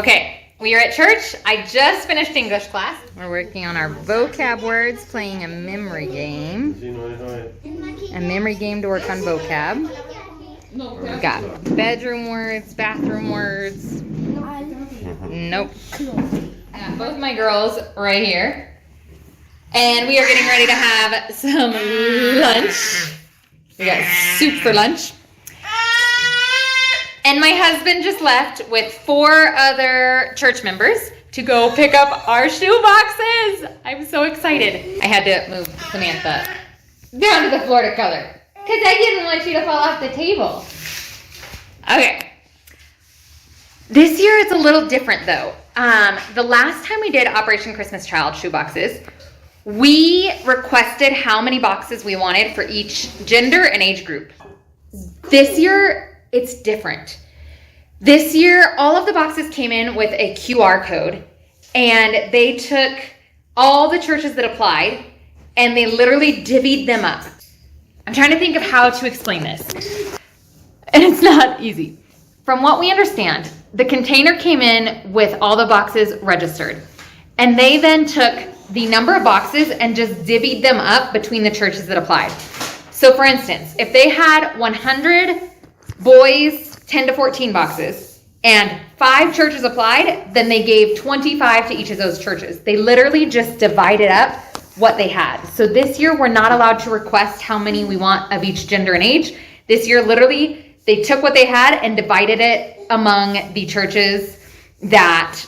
Okay, we are at church. I just finished English class. We're working on our vocab words, playing a memory game. A memory game to work on vocab. We've got bedroom words, bathroom words. Nope. I got both my girls right here. And we are getting ready to have some lunch. We got soup for lunch. And my husband just left with 4 other church members to go pick up our shoe boxes. I'm so excited. I had to move Samantha down to the Florida color because I didn't want you to fall off the table. Okay. This year it's a little different though. The last time we did Operation Christmas Child shoe boxes, we requested how many boxes we wanted for each gender and age group. This year, it's different. This year, all of the boxes came in with a QR code, and they took all the churches that applied, and they literally divvied them up. I'm trying to think of how to explain this, and it's not easy. From what we understand, the container came in with all the boxes registered, and they then took the number of boxes and just divvied them up between the churches that applied. So for instance, if they had 100 boys 10 to 14 boxes and 5 churches applied, then they gave 25 to each of those churches. They literally just divided up what they had. So this year we're not allowed to request how many we want of each gender and age. This year literally they took what they had and divided it among the churches that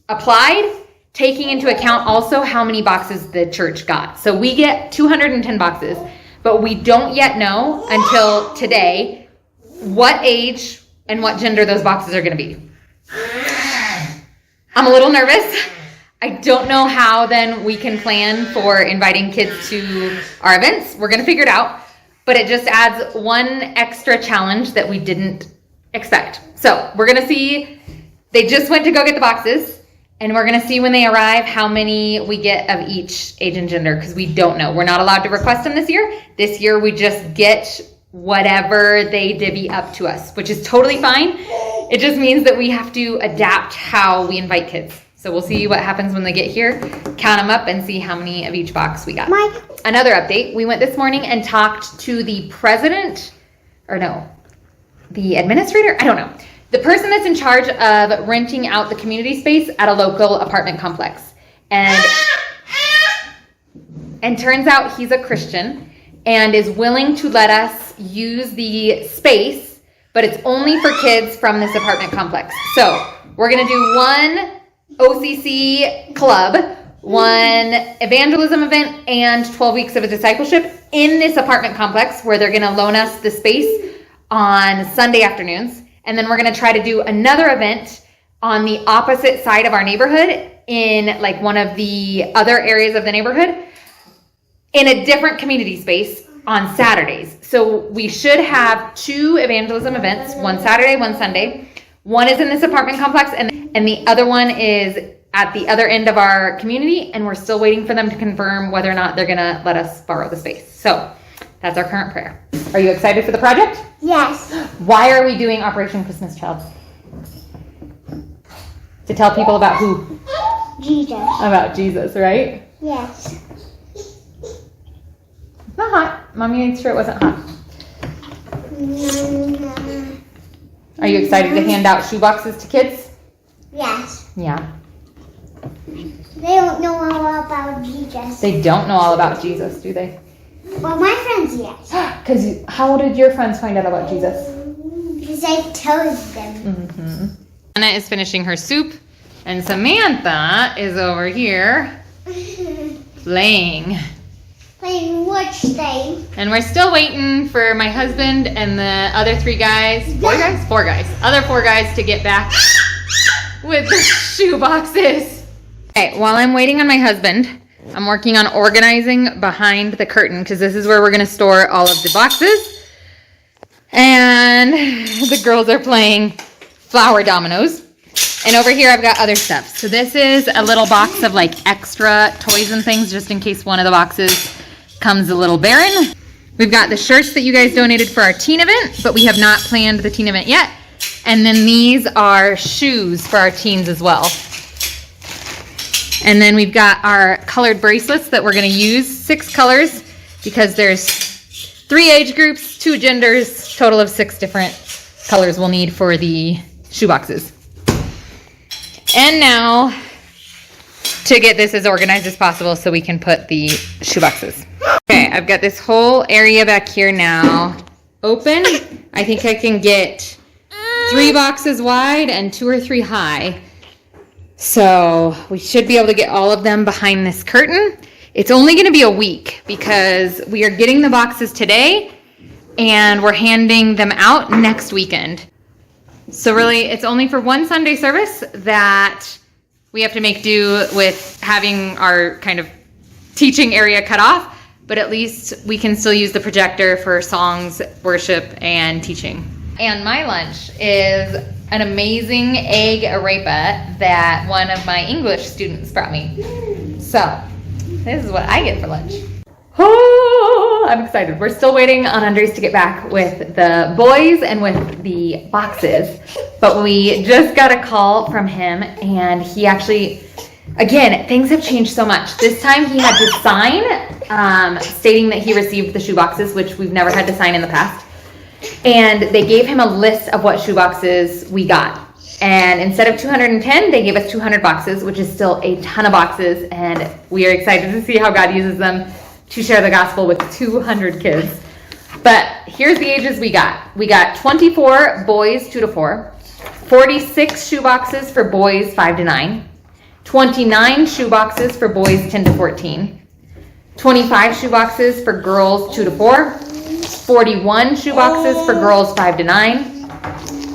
applied, taking into account also how many boxes the church got. So we get 210 boxes, but we don't yet know until today what age and what gender those boxes are going to be. I'm a little nervous. I don't know how then we can plan for inviting kids to our events. We're going to figure it out, but it just adds one extra challenge that we didn't expect. So we're going to see, they just went to go get the boxes, and we're going to see when they arrive how many we get of each age and gender, because we don't know. We're not allowed to request them this year. This year we just get whatever they divvy up to us, which is totally fine. It just means that we have to adapt how we invite kids. So we'll see what happens when they get here, count them up, and see how many of each box we got. Another update, we went this morning and talked to the president, or no, the administrator? I don't know. The person that's in charge of renting out the community space at a local apartment complex. And turns out he's a Christian and is willing to let us use the space, but it's only for kids from this apartment complex. So we're going to do one OCC club, one evangelism event, and 12 weeks of a discipleship in this apartment complex where they're going to loan us the space on Sunday afternoons. And then we're going to try to do another event on the opposite side of our neighborhood in like one of the other areas of the neighborhood in a different community space on Saturdays. So we should have 2 evangelism events, one Saturday, one Sunday. One is in this apartment complex, and the other one is at the other end of our community, and we're still waiting for them to confirm whether or not they're going to let us borrow the space. So that's our current prayer. Are you excited for the project? Yes. Why are we doing Operation Christmas Child? To tell people about who? Jesus. About Jesus, right? Yes. It's not hot. Mommy made sure it wasn't hot. Are you excited to hand out shoe boxes to kids? Yes. Yeah. They don't know all about Jesus. They don't know all about Jesus, do they? Well, my friends, yes. Because how did your friends find out about Jesus? Because I told them. Mm-hmm. Anna is finishing her soup, and Samantha is over here playing. Playing which thing? And we're still waiting for my husband and the other 3 guys, 4 guys? 4 guys. Other 4 guys to get back with the shoe boxes. Okay, while I'm waiting on my husband, I'm working on organizing behind the curtain because this is where we're going to store all of the boxes. And the girls are playing flower dominoes. And over here I've got other stuff. So this is a little box of like extra toys and things just in case one of the boxes comes a little barren. We've got the shirts that you guys donated for our teen event, but we have not planned the teen event yet. And then these are shoes for our teens as well. And then we've got our colored bracelets that we're going to use, 6 colors, because there's 3 age groups, 2 genders, total of 6 different colors we'll need for the shoe boxes. And now to get this as organized as possible so we can put the shoe boxes. Okay, I've got this whole area back here now open. I think I can get 3 boxes wide and 2 or 3 high. So we should be able to get all of them behind this curtain. It's only going to be a week because we are getting the boxes today and we're handing them out next weekend. So really, it's only for one Sunday service that we have to make do with having our kind of teaching area cut off, but at least we can still use the projector for songs, worship, and teaching. And my lunch is an amazing egg arepa that one of my English students brought me. So this is what I get for lunch. Oh, I'm excited. We're still waiting on Andres to get back with the boys and with the boxes, but we just got a call from him and he actually, again, things have changed so much. This time he had to sign stating that he received the shoe boxes, which we've never had to sign in the past. And they gave him a list of what shoe boxes we got. And instead of 210, they gave us 200 boxes, which is still a ton of boxes. And we are excited to see how God uses them to share the gospel with 200 kids. But here's the ages we got. We got 24 boys 2 to 4, 46 shoe boxes for boys 5 to 9, 29 shoe boxes for boys 10 to 14, 25 shoe boxes for girls 2 to 4, 41 shoe boxes for girls 5 to 9,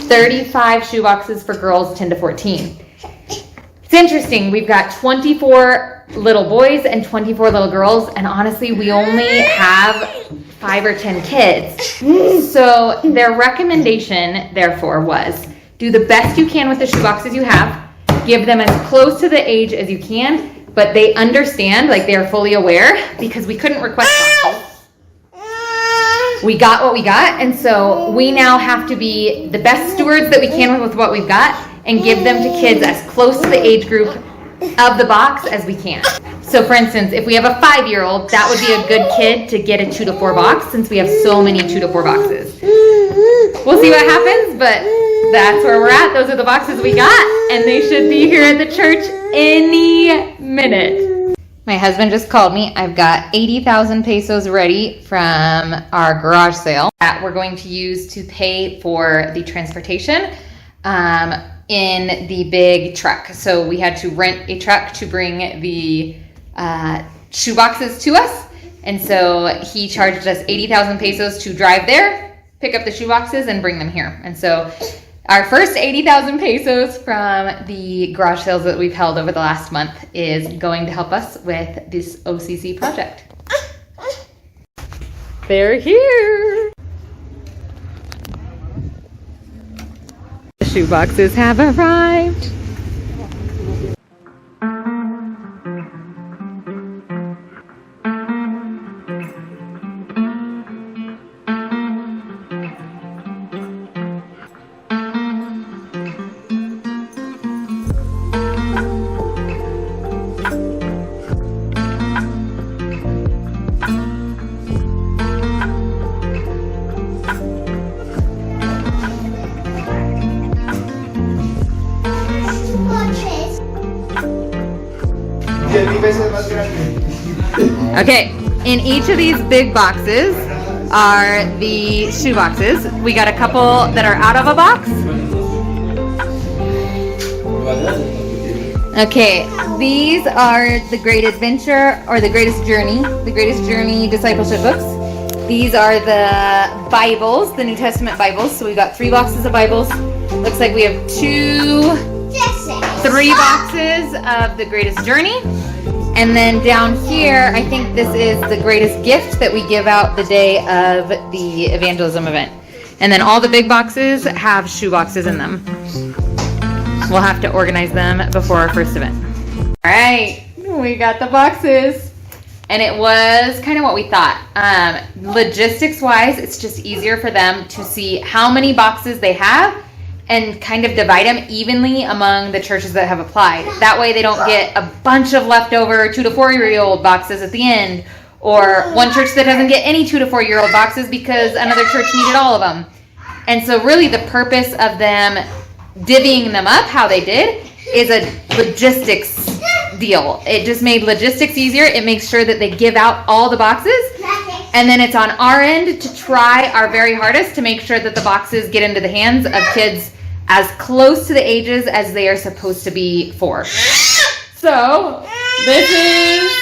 35 shoe boxes for girls 10 to 14. It's interesting, we've got 24 little boys and 24 little girls, and honestly, we only have 5 or 10 kids. So their recommendation, therefore, was do the best you can with the shoe boxes you have, give them as close to the age as you can, but they understand, like they are fully aware, because we couldn't request boxes. We got what we got, and so we now have to be the best stewards that we can with what we've got and give them to kids as close to the age group of the box as we can. So for instance, if we have a 5-year-old, that would be a good kid to get a 2 to 4 box since we have so many 2 to 4 boxes. We'll see what happens, but that's where we're at. Those are the boxes we got, and they should be here at the church any minute. My husband just called me. I've got 80,000 pesos ready from our garage sale that we're going to use to pay for the transportation in the big truck. So we had to rent a truck to bring the shoe boxes to us. And so he charged us 80,000 pesos to drive there, pick up the shoe boxes, and bring them here. And so our first 80,000 pesos from the garage sales that we've held over the last month is going to help us with this OCC project. They're here. The shoe boxes have arrived. Okay, in each of these big boxes are the shoe boxes. We got a couple that are out of a box. Okay, these are the Great Adventure or the Greatest Journey discipleship books. These are the Bibles, the New Testament Bibles. So we got 3 boxes of Bibles. Looks like we have 3 boxes of the Greatest Journey. And then down here, I think this is the greatest gift that we give out the day of the evangelism event. And then all the big boxes have shoe boxes in them. We'll have to organize them before our first event. All right, we got the boxes. And it was kind of what we thought. Logistics-wise, it's just easier for them to see how many boxes they have and kind of divide them evenly among the churches that have applied. That way they don't get a bunch of leftover 2 to 4-year-old boxes at the end, or one church that doesn't get any 2 to 4-year-old boxes because another church needed all of them. And so really the purpose of them divvying them up how they did is a logistics deal. It just made logistics easier. It makes sure that they give out all the boxes. And then it's on our end to try our very hardest to make sure that the boxes get into the hands of kids as close to the ages as they are supposed to be for. So this is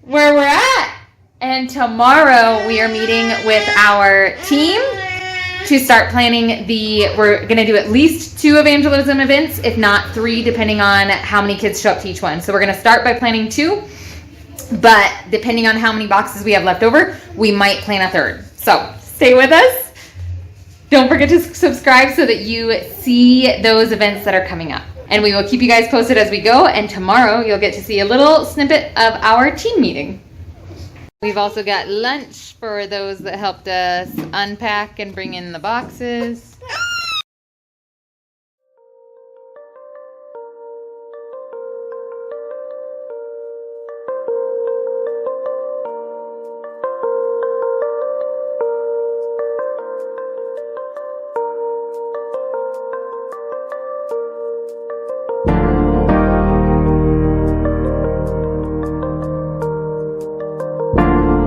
where we're at. And tomorrow we are meeting with our team to start planning we're going to do at least 2 evangelism events, if not 3, depending on how many kids show up to each one. So we're going to start by planning 2, but depending on how many boxes we have left over, we might plan a 3rd. So stay with us. Don't forget to subscribe so that you see those events that are coming up. And we will keep you guys posted as we go. And tomorrow you'll get to see a little snippet of our team meeting. We've also got lunch for those that helped us unpack and bring in the boxes.